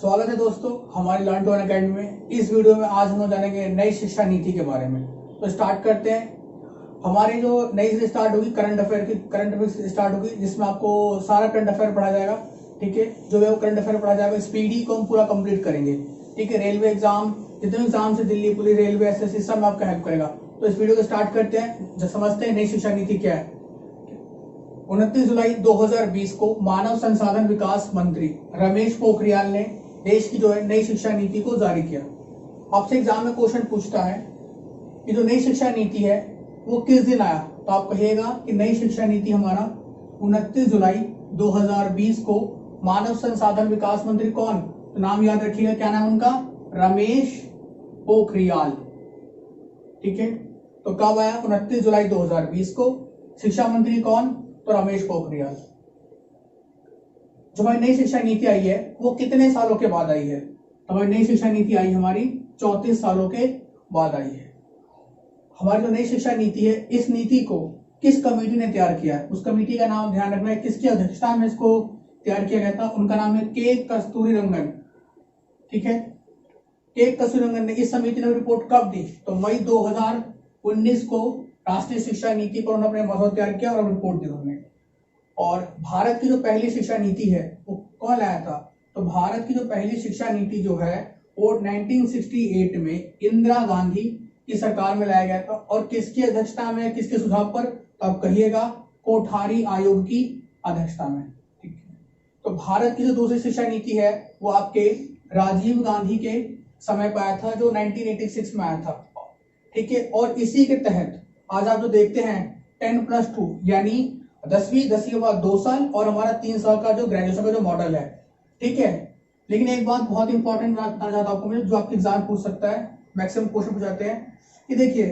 स्वागत है दोस्तों हमारी लर्न टू अर्न अकेडमी में। इस वीडियो में आज हम लोग जानेंगे नई शिक्षा नीति के बारे में। तो स्टार्ट करते हैं। हमारी जो नई स्टार्ट होगी करंट अफेयर स्टार्ट होगी, जिसमें आपको सारा करंट अफेयर पढ़ा जाएगा। ठीक है, जो है वो करंट अफेयर पढ़ा जाएगा। स्पीडी को हम पूरा कंप्लीट करेंगे। ठीक है, रेलवे एग्जाम, जितने एग्जाम से दिल्ली पुलिस, रेलवे, एसएससी, सब में आपका हेल्प करेगा। तो इस वीडियो को स्टार्ट करते हैं, जो समझते हैं नई शिक्षा नीति क्या है। 29 जुलाई 2020 को मानव संसाधन विकास मंत्री रमेश पोखरियाल ने देश की जो है नई शिक्षा नीति को जारी किया। आपसे एग्जाम में क्वेश्चन पूछता है कि जो नई शिक्षा नीति है वो किस दिन आया, तो आप कहिएगा कि नई शिक्षा नीति हमारा 29 जुलाई 2020 को मानव संसाधन विकास मंत्री कौन, तो नाम याद रखिएगा, क्या नाम उनका, रमेश पोखरियाल। ठीक है, तो कब आया, 29 जुलाई 2020 को। शिक्षा मंत्री कौन, तो रमेश पोखरियाल। जो हमारी नई शिक्षा नीति आई है वो कितने सालों के बाद आई है, तो हमारी नई शिक्षा नीति आई हमारी 34 सालों के बाद आई है। हमारी जो नई शिक्षा नीति है, इस नीति को किस कमेटी ने तैयार किया है, उस कमेटी का नाम ध्यान रखना है, किसकी अध्यक्षता में इसको तैयार किया गया था, उनका नाम है के कस्तूरीरंगन। ठीक है, के कस्तूरीरंगन ने, इस समिति ने रिपोर्ट कब दी, तो मई 2019 को राष्ट्रीय शिक्षा नीति पर उन्होंने अपने मसौदा तैयार किया और रिपोर्ट दी उन्होंने। और भारत की जो पहली शिक्षा नीति है वो कौन लाया था, तो भारत की जो पहली शिक्षा नीति जो है वो 1968 में इंदिरा गांधी की सरकार में लाया गया था। और किसकी अध्यक्षता में, किसके सुझाव पर, तो आप कहिएगा कोठारी आयोग की अध्यक्षता में। ठीक है, तो भारत की जो दूसरी शिक्षा नीति है वो आपके राजीव गांधी के समय पर आया था, जो 1986 में आया था। ठीक है, और इसी के तहत आज आप जो देखते हैं 10+2 यानी 10वीं के बाद 2 साल और हमारा 3 साल का जो ग्रेजुएशन का जो मॉडल है। ठीक है, लेकिन एक बात बहुत इंपॉर्टेंट बताना चाहता हूं आपको मैं, जो आपके एग्जाम पूछ सकता है, मैक्सिमम क्वेश्चन पूछ जाते हैं कि देखिए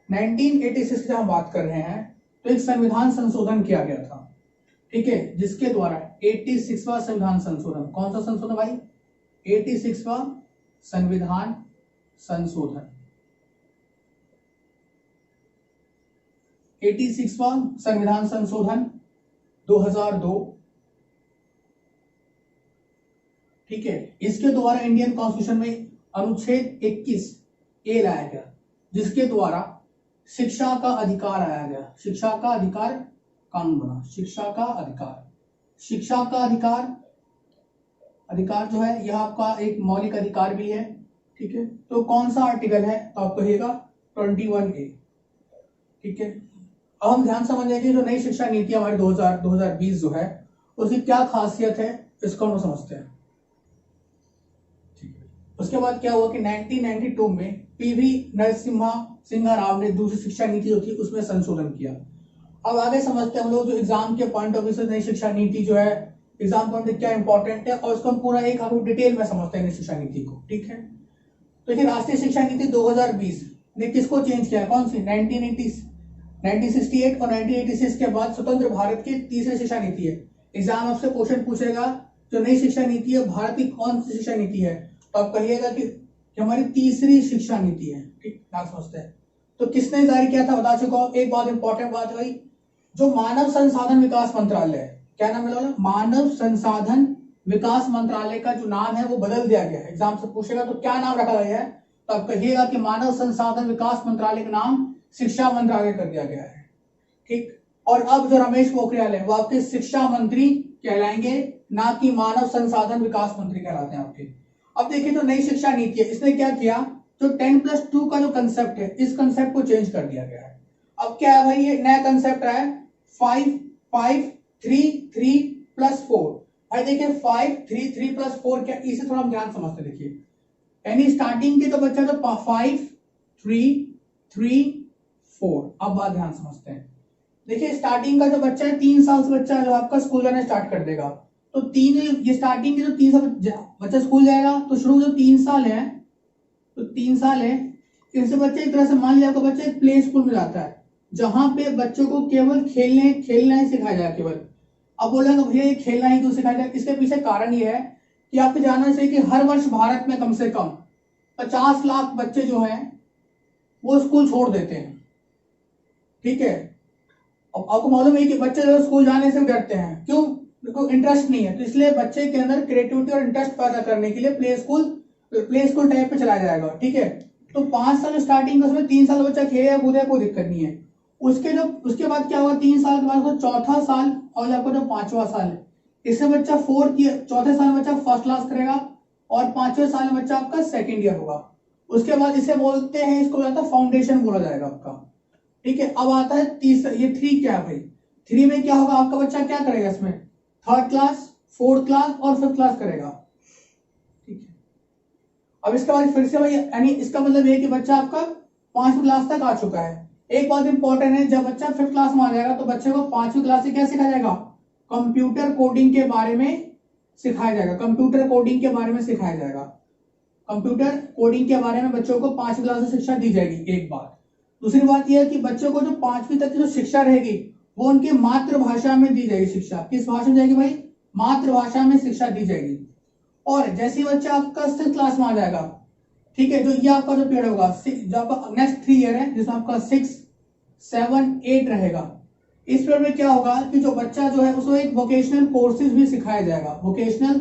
1986 की हम बात कर रहे हैं तो एक संविधान संशोधन किया गया था। ठीक है, जिसके द्वारा 86वां संविधान संशोधन, कौन सा संशोधन भाई, 86वां संविधान संशोधन, 86वां संविधान संशोधन 2002। ठीक है, इसके द्वारा इंडियन कॉन्स्टिट्यूशन में अनुच्छेद 21A लाया गया, जिसके द्वारा शिक्षा का अधिकार आया गया। शिक्षा का अधिकार कानून बना, शिक्षा का अधिकार। शिक्षा का अधिकार जो है यह आपका एक मौलिक अधिकार भी है। ठीक है, तो कौन सा आर्टिकल है, तो आप कहिएगा 21A। ठीक है, अब हम ध्यान समझेंगे कि जो नई शिक्षा नीति हमारी 2020 जो है उसकी क्या खासियत है, इसको हम समझते हैं। ठीक है, उसके बाद क्या हुआ कि 1992 में पीवी नरसिम्हा राव ने दूसरी शिक्षा नीति जो थी उसमें संशोधन किया। अब आगे समझते हैं हम लोग जो एग्जाम के पॉइंट ऑफ व्यू से नई शिक्षा नीति जो है, एग्जाम पॉइंट क्या इंपॉर्टेंट है, और उसको हम पूरा एक हम डिटेल में समझते हैं नई शिक्षा नीति को। ठीक है, तो ये राष्ट्रीय शिक्षा नीति 2020 ने किसको चेंज किया, कौन सी, 1968 और 1986 के बाद स्वतंत्र भारत की तीसरी शिक्षा नीति है। एग्जाम आपसे क्वेश्चन पूछेगा जो नई शिक्षा नीति है भारत की कौन सी शिक्षा नीति है, तो आप कहिएगा कि हमारी तीसरी शिक्षा नीति है। ठीक, ना समझते हैं तो किसने जारी किया था, बता चुका हूं। एक बात इंपॉर्टेंट बात है, जो मानव संसाधन विकास मंत्रालय, क्या नाम है, मानव संसाधन विकास मंत्रालय का जो नाम है वो बदल दिया गया है। एग्जाम से पूछेगा तो क्या नाम रखा गया है, तो आप कहिएगा कि मानव संसाधन विकास मंत्रालय का नाम शिक्षा मंत्रालय कर दिया गया है। ठीक, और अब जो रमेश पोखरियाल है वो आपके शिक्षा मंत्री कहलाएंगे, ना कि मानव संसाधन विकास मंत्री कहलाते हैं आपके। अब देखिए जो नई शिक्षा नीति है इसने क्या किया, जो 10+2 का जो कंसेप्ट है इस कंसेप्ट को चेंज कर दिया गया है। अब क्या है भाई, ये नया कंसेप्ट है 5-5-3-3+4। भाई देखिए 5-3-3+4 क्या, इसे थोड़ा हम ध्यान समझते देखिए, यानी स्टार्टिंग के तो बच्चा तो 5-3-3-4। अब बात ध्यान समझते हैं, देखिए स्टार्टिंग का जो बच्चा है 3 साल से बच्चा जो आपका स्कूल जाना स्टार्ट कर देगा, तो ये स्टार्टिंग के जो 3 साल बच्चा स्कूल जाएगा, तो शुरू जो 3 साल है, तो 3 साल है, इससे बच्चे एक तरह से मान लिया आपका बच्चा एक प्ले स्कूल में जाता है, जहां पे बच्चों को केवल खेलना ही सिखाया जाए केवल। अब बोलेंगे भैया ये खेलना ही क्यों सिखाया जाए, इसके पीछे कारण ये है कि आपको जानना चाहिए कि हर वर्ष भारत में कम से कम 50 लाख बच्चे जो हैं वो स्कूल छोड़ देते हैं। ठीक है, अब आपको मालूम है कि बच्चे जो स्कूल जाने से डरते हैं, क्यों, को इंटरेस्ट नहीं है, तो इसलिए बच्चे के अंदर क्रिएटिविटी और इंटरेस्ट पैदा करने के लिए प्ले स्कूल टाइप पे चलाया जाएगा, ठीक है। तो 5 साल स्टार्टिंग में, उसमें 3 साल बच्चा खेले या कूदे, कोई दिक्कत नहीं है। उसके बाद क्या होगा, 3 साल के बाद चौथा साल और आपका जो 5वां साल है, इससे बच्चा चौथे साल में बच्चा फर्स्ट क्लास करेगा और 5वें साल में बच्चा आपका सेकेंड ईयर होगा। उसके बाद इसे बोलते हैं, इसको बोलता है फाउंडेशन बोला जाएगा आपका, ठीक है। अब आता है तीसरा, ये 3 क्या है भाई, 3 में क्या होगा, आपका बच्चा क्या करेगा, इसमें 3rd क्लास, 4th क्लास और 5th क्लास करेगा, ठीक है। अब इसके बाद फिर से भाई, यानी इसका मतलब ये कि बच्चा आपका 5वीं क्लास तक आ चुका है। एक बात इंपॉर्टेंट है, जब बच्चा 5th क्लास में आ जाएगा तो बच्चे को 5वीं क्लास से क्या सिखाया जाएगा, कंप्यूटर कोडिंग के बारे में सिखाया जाएगा। कंप्यूटर कोडिंग के बारे में सिखाया जाएगा। कंप्यूटर कोडिंग के बारे में बच्चों को 5वीं क्लास में शिक्षा दी जाएगी, एक बात। दूसरी बात यह है कि बच्चों को जो 5वीं तक की जो शिक्षा रहेगी वो उनकी मातृभाषा में दी जाएगी शिक्षा। किस भाषा में जाएगी भाई, मातृभाषा में शिक्षा दी जाएगी। और जैसे ही बच्चा आपका 6th क्लास में आ जाएगा, ठीक है, जो ये आपका जो पीरियड होगा, जो आपका नेक्स्ट 3 ईयर है, जिसमें आपका 6, 7, 8 रहेगा, इस पीरियड में क्या होगा कि जो बच्चा जो है उसको एक वोकेशनल कोर्सेज भी सिखाया जाएगा। वोकेशनल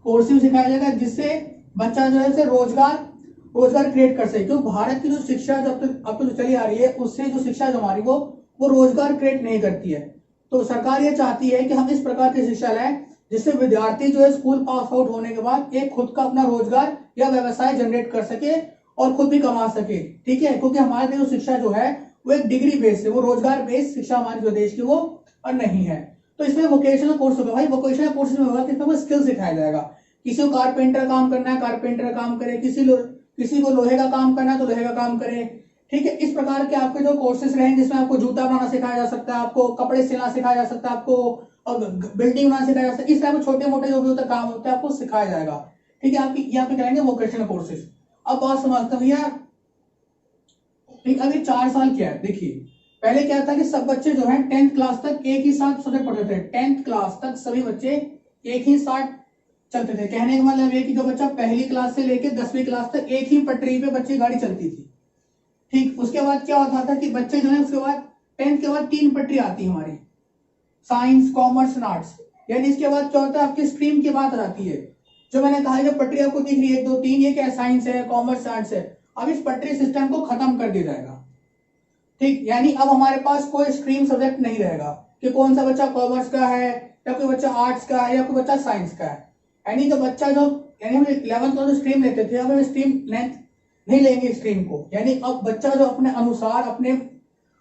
कोर्सेज सिखाया जाएगा जिससे बच्चा जो है रोजगार क्रिएट कर सके। क्योंकि भारत की जो शिक्षा जब तक अब तक चली आ रही है, उससे जो शिक्षा जो हमारी वो रोजगार क्रिएट नहीं करती है। तो सरकार ये चाहती है कि हम इस प्रकार की शिक्षा लाएं जिससे विद्यार्थी जो है स्कूल पास आउट होने के बाद एक खुद का अपना रोजगार या व्यवसाय जनरेट कर सके और खुद भी कमा सके, ठीक है। क्योंकि हमारे जो शिक्षा जो है वो एक डिग्री बेस्ड है, वो रोजगार बेस्ड शिक्षा हमारे जो देश की वो नहीं है। तो इसमें वोकेशनल कोर्स होगा भाई। वोकेशनल कोर्स में होगा कि इसमें स्किल सिखाया जाएगा। किसी को कारपेंटर काम करना है, कारपेंटर काम करे, किसी को लोहे का काम करना है तो लोहे का काम करे, ठीक है। इस प्रकार के आपके जो कोर्सेज रहेंगे जिसमें आपको जूता बनाना सिखाया जा सकता है, आपको कपड़े सिलना सिखाया जा सकता है, आपको बिल्डिंग बनाना सिखाया जा सकता है। इस तरह के छोटे मोटे जो भी होता काम होता है आपको सिखाया जाएगा, ठीक है। आपकी यहाँ पे कराएंगे वोकेशनल कोर्सेज। अब बात समझते हैं भैया, ठीक। अभी 4 साल क्या है, देखिए पहले क्या था कि सब बच्चे जो है 10th क्लास तक एक ही साथ सब्जेक्ट पढ़ते थे। 10th क्लास तक सभी बच्चे एक ही साथ चलते थे। कहने का मतलब ये कि जो बच्चा पहली क्लास से लेकर 10वीं क्लास तक एक ही पटरी पे बच्चे गाड़ी चलती थी, ठीक। उसके बाद क्या होता था कि बच्चे जो है उसके बाद 10th के बाद 3 पटरी आती है हमारी, साइंस, कॉमर्स एंड आर्ट्स। यानी इसके बाद क्या होता है, आपकी स्ट्रीम की बात आती है। जो मैंने कहा जो पटरी आपको दिख रही है 1, 2, 3, ये क्या है, साइंस है, कॉमर्स, आर्ट्स है। अब इस पटरी सिस्टम को खत्म कर दिया जाएगा, ठीक। यानी अब हमारे पास कोई स्ट्रीम सब्जेक्ट नहीं रहेगा कि कौन सा बच्चा कॉमर्स का है या कोई बच्चा आर्ट्स का है या कोई बच्चा साइंस का है। यानी तो बच्चा जो, यानी हम 11th में जो स्ट्रीम लेते थे अब स्ट्रीम लेंथ नहीं लेंगे स्ट्रीम को। यानी अब बच्चा जो अपने अनुसार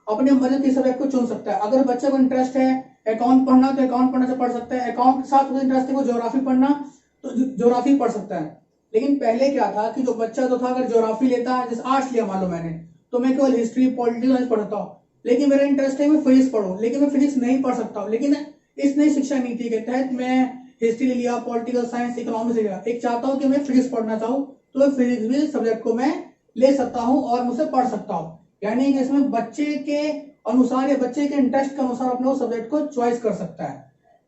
अपने मदद के सब्जेक्ट को चुन सकता है। अगर बच्चे को इंटरेस्ट है अकाउंट पढ़ना तो अकाउंट पढ़ना से पढ़ सकता है, अकाउंट के साथ इंटरेस्ट है को ज्योग्राफी पढ़ना तो ज्योग्राफी पढ़ सकता है। लेकिन पहले क्या था कि जो बच्चा जो था अगर ज्योग्राफी लेता है, जैसे आर्ट्स लिया मान लो मैंने, तो मैं केवल हिस्ट्री पॉलिटिकल पढ़ता हूँ, लेकिन मेरा इंटरेस्ट है मैं फिजिक्स पढ़ूं, लेकिन मैं फिजिक्स नहीं पढ़ सकता हूँ। लेकिन इस नई शिक्षा नीति के तहत मैं हिस्ट्री ले लिया, पॉलिटिकल साइंस, इकोनॉमिक्स ले लिया, एक चाहता हूँ कि मैं फिजिक्स पढ़ना चाहूँ तो मैं फिजिक्स भी सब्जेक्ट को मैं ले सकता हूँ और मुझसे पढ़ सकता हूँ। यानी कि इसमें बच्चे के अनुसार या बच्चे के इंटरेस्ट के अनुसार अपने सब्जेक्ट को चॉइस कर सकता है,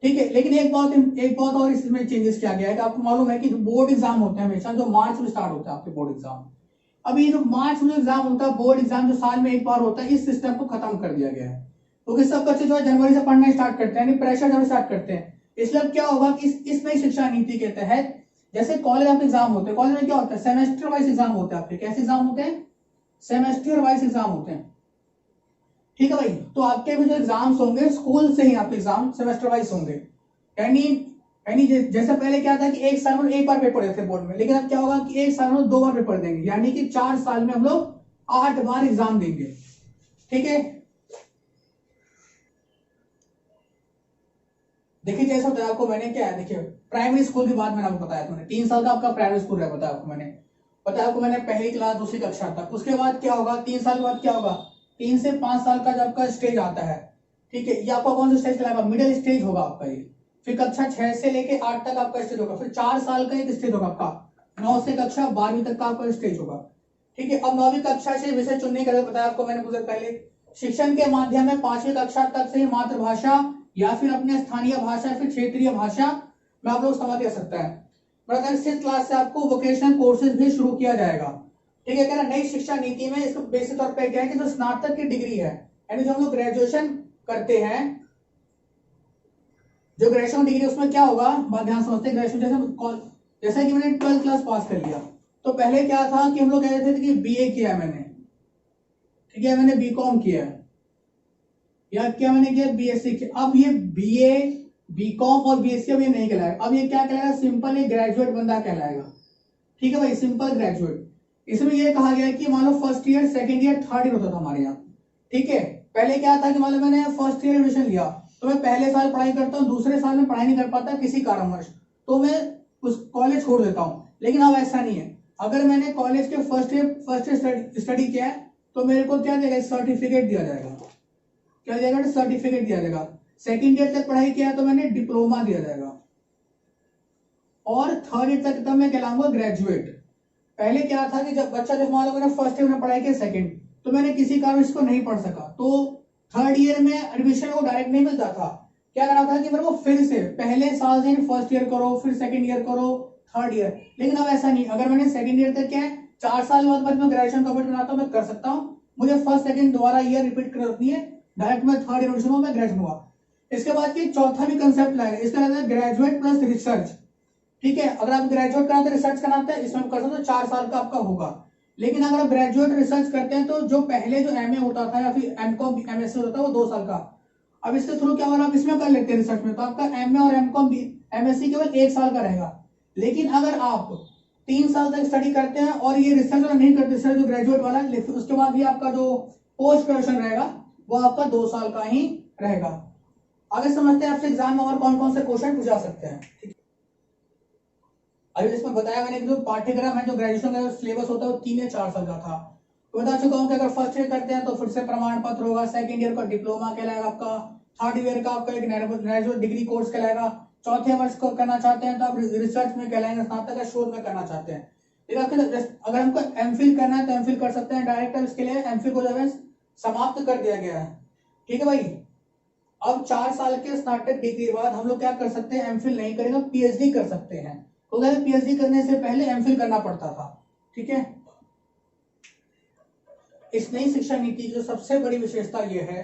ठीक है। लेकिन एक बात और इसमें चेंजेस किया गया है कि आपको मालूम है कि बोर्ड एग्जाम होते हैं हमेशा जो मार्च में स्टार्ट होता है आपके बोर्ड एग्जाम। अभी जो मार्च में एग्जाम होता है, बोर्ड एग्जाम जो साल में एक बार होता है, इस सिस्टम को खत्म कर दिया गया है क्योंकि सब बच्चे जो है जनवरी से पढ़ना स्टार्ट करते हैं, यानी प्रेशर जब स्टार्ट करते हैं। इसलिए क्या होगा कि इस नई शिक्षा नीति के तहत जैसे कॉलेज आपके एग्जाम होते हैं, कॉलेज में क्या होता है, सेमेस्टर वाइज एग्जाम होते हैं आपके। कैसे एग्जाम होते हैं, सेमेस्टर वाइज एग्जाम होते हैं, ठीक है भाई। तो आपके भी जो एग्जाम्स होंगे स्कूल से ही आपके एग्जाम सेमेस्टर वाइज होंगे। यानी जैसे पहले क्या था कि एक साल में एक बार पेपर देते थे बोर्ड में, लेकिन अब क्या होगा कि एक साल में 2 बार पेपर देंगे, यानी कि 4 साल में हम लोग 8 बार एग्जाम देंगे, ठीक है। देखिए जैसा बताया आपको मैंने, क्या है देखिए प्राइमरी स्कूल की बात मैंने आपको बताया था, मैंने 3 साल का आपका प्राइमरी स्कूल है, बताया आपको मैंने पहली क्लास दूसरी कक्षा तक। उसके बाद क्या होगा, 3 साल के बाद क्या होगा, 3 से 5 साल का जब आपका स्टेज आता है, ठीक है। ये आपका कौन सा स्टेज कहलाएगा, मिडिल स्टेज होगा आपका ये। फिर कक्षा 6 से लेके 8 तक आपका स्टेज होगा। फिर 4 साल का एक स्टेज होगा आपका, 9 से कक्षा 12वीं तक का आपका स्टेज होगा, ठीक है। अब 9वीं कक्षा से विषय चुनने का बताया आपको मैंने कुछ देर पहले। शिक्षण के माध्यम में 5वीं कक्षा तक से ही मातृभाषा या फिर अपने स्थानीय भाषा फिर क्षेत्रीय भाषा में आप लोग समझ दे सकता है। 6th क्लास से आपको वोकेशनल कोर्सेज भी शुरू किया जाएगा, ठीक है। क्या नई शिक्षा नीति में इसको बेसिक तौर पर क्या है कि जो स्नातक की डिग्री है, यानी जो हम लोग ग्रेजुएशन करते हैं, जो ग्रेजुएशन डिग्री उसमें क्या होगा, बात ध्यान समझते हैं। ग्रेजुएशन जैसे कि मैंने 12th क्लास पास कर लिया, तो पहले क्या था कि हम लोग कहते थे कि बीए किया मैंने, ठीक है, मैंने बीकॉम किया या क्या मैंने किया, बीएससी किया। अब ये बीए, बीकॉम और बीएससी अब ये नहीं कहलाएगा, अब ये क्या कहलाएगा, सिंपल एक ग्रेजुएट बंदा कहलाएगा। ठीक है भाई, सिंपल ग्रेजुएट। इसमें ये कहा गया कि मान लो first year, second year, third year होता था हमारे यहाँ। ठीक है, पहले क्या था कि मान लो मैंने फर्स्ट ईयर एडमिशन लिया, तो मैं पहले साल पढ़ाई करता हूँ, दूसरे साल में पढ़ाई नहीं कर पाता किसी कारणवश, तो मैं उस कॉलेज छोड़ देता हूँ। लेकिन अब ऐसा नहीं है, अगर मैंने कॉलेज के फर्स्ट ईयर स्टडी किया है तो मेरे को क्या देगा, सर्टिफिकेट दिया जाएगा। क्या दिया जाएगा, सर्टिफिकेट दिया जाएगा। सेकंड ईयर तक पढ़ाई किया तो मैंने डिप्लोमा दिया जाएगा, और थर्ड ईयर तक तब मैं कहलाऊंगा ग्रेजुएट। पहले क्या था कि जब बच्चा, जब मान लो मैंने फर्स्ट ईयर में पढ़ाई किया, सेकंड तो मैंने किसी कारण इसको नहीं पढ़ सका, तो थर्ड ईयर में एडमिशन को डायरेक्ट नहीं मिलता था। क्या करना था कि मेरे को फिर से पहले साल से फर्स्ट ईयर करो, फिर सेकंड ईयर करो, थर्ड ईयर। लेकिन अब ऐसा नहीं, अगर मैंने सेकंड ईयर तक क्या है 4 साल बाद मैं ग्रेजुएशन कंप्लीट करना तो मैं कर सकता हूँ। मुझे फर्स्ट सेकंड दोबारा ईयर रिपीट करनी है, डायरेक्ट मैं थर्ड ईयर एडमिशन हुआ, मैं ग्रेजुएट हुआ। इसके बाद की चौथा भी कंसेप्ट लाएगा, इसका रहता है ग्रेजुएट प्लस रिसर्च। ठीक है, अगर आप ग्रेजुएट कराते रिसर्च कराते हैं, इसमें कर सकते हो 4 साल का आपका होगा। लेकिन अगर आप ग्रेजुएट रिसर्च करते हैं तो जो पहले जो एमए होता था या फिर एमकॉम एमएससी होता था वो 2 साल का, अब इसके थ्रू क्या होगा, आप इसमें कर लेते हैं रिसर्च में, तो आपका एमए और एमकॉम एमएससी केवल 1 साल का रहेगा। लेकिन अगर आप 3 साल तक स्टडी करते हैं और ये रिसर्च वाला नहीं करते, रिसर्च जो ग्रेजुएट वाला, उसके बाद भी आपका जो पोस्ट ग्रेजुएशन रहेगा वो आपका 2 साल का ही रहेगा। आगे समझते हैं आपसे एग्जाम में और कौन कौन से क्वेश्चन पूछा सकते हैं। अभी जिसमें बताया मैंने, जो पाठ्यक्रम है, जो ग्रेजुएशन का सिलेबस होता है वो 3 या 4 साल का था। तो बता चुका हूँ कि अगर फर्स्ट ईयर करते हैं तो फिर से प्रमाण पत्र होगा, सेकंड ईयर का डिप्लोमा कहलाएगा आपका, थर्ड ईयर का आपका एक ग्रेजुएट डिग्री कोर्स कहलाएगा, चौथे वर्ष को करना चाहते हैं तो आप रिसर्च में कहलाएंगे, स्नातक या शोध में करना चाहते हैं। अगर हमको एमफिल करना है तो एमफिल कर सकते हैं डायरेक्ट, इसके लिए एमफिल को जो है समाप्त कर दिया गया है। ठीक है भाई, अब 4 साल के स्नातक डिग्री के बाद हम लोग क्या कर सकते हैं, एमफिल नहीं करेंगे, पीएचडी कर सकते हैं। तो पीएचडी करने से पहले एमफिल करना पड़ता था। ठीक है, इस नई शिक्षा नीति की जो सबसे बड़ी विशेषता यह है,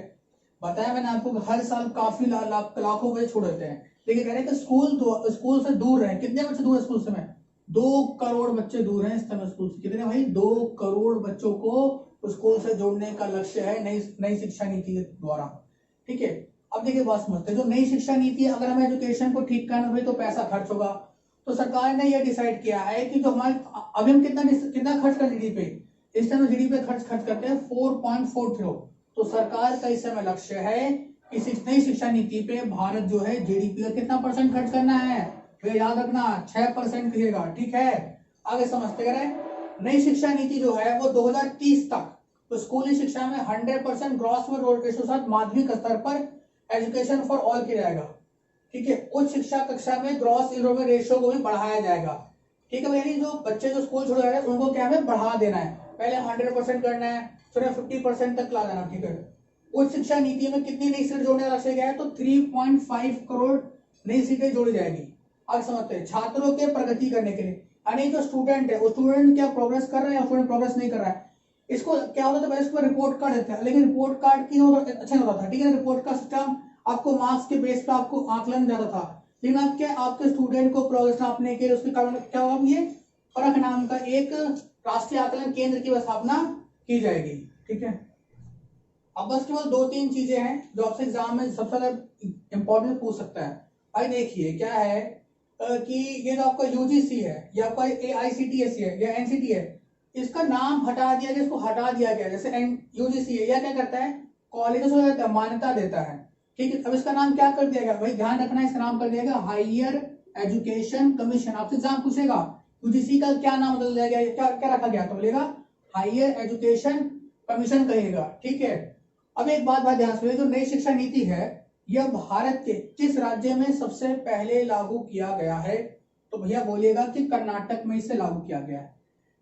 बताया मैंने आपको, हर साल काफी लाखों बच्चे छोड़ देते हैं, लेकिन कह रहे हैं कि स्कूल से दूर रहे। कितने बच्चे दूर है स्कूल से? 2 करोड़ बच्चे दूर हैं इस समय स्कूल से। कितने भाई? 2 करोड़ बच्चों को स्कूल से जोड़ने का लक्ष्य है नई शिक्षा नीति के द्वारा। ठीक है, अब देखिए बात समझते हैं, जो नई शिक्षा नीति है, अगर हमें एजुकेशन को ठीक करना भाई तो पैसा खर्च होगा। तो सरकार ने यह डिसाइड किया है कि जो हमारे अभी हम कितना खर्च कर जीडीपी पे, इस समय जीडीपी खर्च करते हैं 4.40। तो सरकार का इस समय लक्ष्य है कि नई शिक्षा नीति पे भारत जो है जीडीपी का कितना परसेंट खर्च करना है, तो याद रखना 6% कहिएगा। ठीक है, आगे समझते गए। नई शिक्षा नीति जो है वो 2030 तक तो स्कूली शिक्षा में 100% ग्रॉस रेशो के साथ माध्यमिक स्तर पर एजुकेशन फॉर ऑल किया जाएगा। ठीक है, उच्च शिक्षा कक्षा में ग्रॉस इनरोलमेंट रेशियो को भी बढ़ाया जाएगा। ठीक है, यानी जो बच्चे जो स्कूल छोड़ रहे हैं उनको क्या है, बढ़ा देना है। पहले 100% करना है, फिर 50% तक ला देना। ठीक है, उच्च शिक्षा नीति में कितनी नई सीटें जोड़ने का लक्ष्य गया है, तो 3.5 करोड़ नई सीटें जोड़ी जाएगी। अब समझते हैं, छात्रों के प्रगति करने के लिए, यानी जो स्टूडेंट है वो स्टूडेंट क्या प्रोग्रेस कर रहा है या स्टूडेंट प्रोग्रेस नहीं कर रहा है, इसको क्या होता था, पहले इसको रिपोर्ट कार्ड देते हैं, लेकिन रिपोर्ट कार्ड की अच्छा नहीं होता था। ठीक है, रिपोर्ट का सिस्टम आपको मार्क्स के बेस पे आपको आकलन ज्यादा था, लेकिन अब क्या, आपके स्टूडेंट को प्रोग्रेस नापने के लिए उसके कारण क्या होगा, ये परख नाम का एक राष्ट्रीय आकलन केंद्र की स्थापना की जाएगी। ठीक है, अब बस केवल 2-3 चीजें हैं जो आपसे एग्जाम में सबसे ज्यादा इंपॉर्टेंट पूछ सकता है। भाई देखिए क्या है कि ये जो आपका यूजीसी है या आपका एआईसीटीएस है या एनसीटी है, इसका नाम हटा दिया गया, इसको हटा दिया गया। जैसे यूजीसी है, या क्या करता है, कॉलेजों को मान्यता देता है। ठीक है, अब इसका नाम क्या कर दिया गया, भाई ध्यान रखना, इसका नाम कर दिया गया हायर एजुकेशन कमीशन। आपसे एग्जाम पूछेगा यूजीसी का क्या नाम बदल दिया गया, क्या रखा गया, तो बोलेगा हायर एजुकेशन कमीशन कहेगा। ठीक है, अब एक बात ध्यान से, जो नई शिक्षा नीति है यह भारत के किस राज्य में सबसे पहले लागू किया गया है, तो भैया बोलिएगा कि कर्नाटक में इसे लागू किया गया है।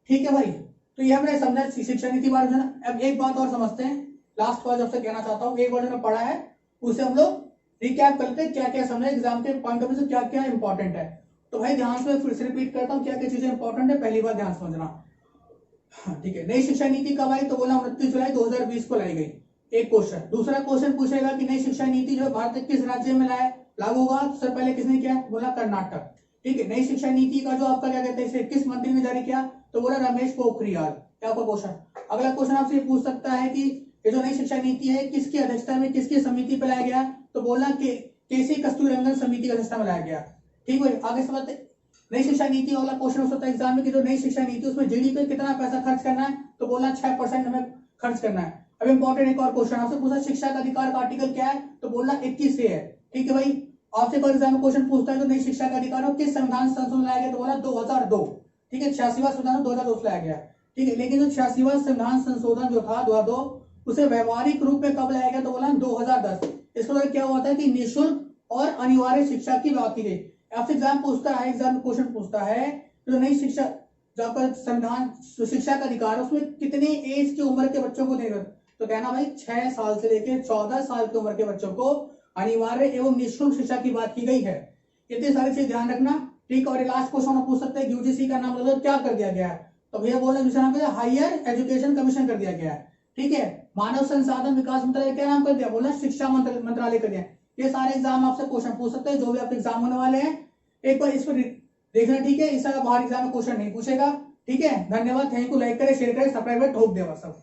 ठीक है भाई, तो ये हमने समझा शिक्षा नीति बारे में। अब एक बात और समझते हैं, लास्ट बार जब से कहना चाहता हूँ, एक बार जो पढ़ा है उसे हम लोग रिकैप करते हैं, क्या क्या समझे एग्जाम के पॉइंट ऑफ व्यू से, क्या क्या इंपॉर्टेंट है। तो भाई ध्यान से फिर से रिपीट करता हूँ, क्या क्या चीजें इंपॉर्टेंट है, पहली बार ध्यान समझना। ठीक है, नई शिक्षा नीति कब आई, तो बोला 29 जुलाई 2020 को लाई गई, एक क्वेश्चन। दूसरा क्वेश्चन पूछेगा कि नई शिक्षा नीति जो भारत के किस राज्य में लाया, लागू होगा तो सर पहले किसने किया, बोला कर्नाटक। ठीक है, नई शिक्षा नीति का जो आपका क्या कहते हैं, इसे किस मंत्री ने जारी किया, तो बोला रमेश पोखरियाल। क्या आपका क्वेश्चन, अगला क्वेश्चन आपसे पूछ सकता है कि ये जो नई शिक्षा नीति है किसकी अध्यक्षता में किसकी समिति पे लाया गया, तो बोला केसी कस्तूररंगन समिति की अध्यक्षता में लाया गया। ठीक है, आगे समझते नई शिक्षा नीति वाला क्वेश्चन हो सकता है एग्जाम में कि जो नई शिक्षा नीति उसमें जीडीपी पे कितना पैसा खर्च करना है, तो बोला 6% हमें खर्च करना है। अब इंपॉर्टेंट एक और क्वेश्चन आपसे पूछा, शिक्षा का अधिकार का आर्टिकल क्या है, तो बोलना 21 से है। ठीक है भाई, आपसे कोई एग्जाम में क्वेश्चन पूछता है तो नई शिक्षा का अधिकार किस संविधान संशोधन लाया गया, तो बोला 2002। ठीक है, 86वां संविधान 2002 से लाया गया। ठीक है, लेकिन जो 86वां संविधान संशोधन जो था 2002, उसे व्यवहारिक रूप में कब लाया गया, तो बोला 2010। इसके द्वारा क्या हुआ था कि निःशुल्क और अनिवार्य शिक्षा की बात की गई। आपसे एग्जाम पूछता है, एग्जाम में क्वेश्चन पूछता है जो नई शिक्षा जो आपका संविधान शिक्षा का अधिकार है उसमें कितने एज की उम्र के बच्चों को देगा, तो कहना भाई 6 साल से लेकर 14 साल की उम्र के बच्चों को अनिवार्य एवं निःशुल्क शिक्षा की बात की गई है। इतनी सारी चीज ध्यान रखना। ठीक, और लास्ट क्वेश्चन पूछ सकते हैं यूजीसी का नाम मतलब क्या कर दिया गया है, तो भैया बोल रहे हायर एजुकेशन कमीशन कर दिया गया है। ठीक है, मानव संसाधन विकास मंत्रालय क्या नाम कर दिया, बोला शिक्षा मंत्रालय कर दिया। ये सारे एग्जाम आपसे क्वेश्चन पूछ सकते हैं, जो भी आपके एग्जाम होने वाले हैं एक बार इस पर देखना। ठीक है, इस बाहर एग्जाम में क्वेश्चन नहीं पूछेगा। ठीक है, धन्यवाद, थैंक यू, लाइक करें, शेयर करें, सब्सक्राइब करें, ठोक देवा सब।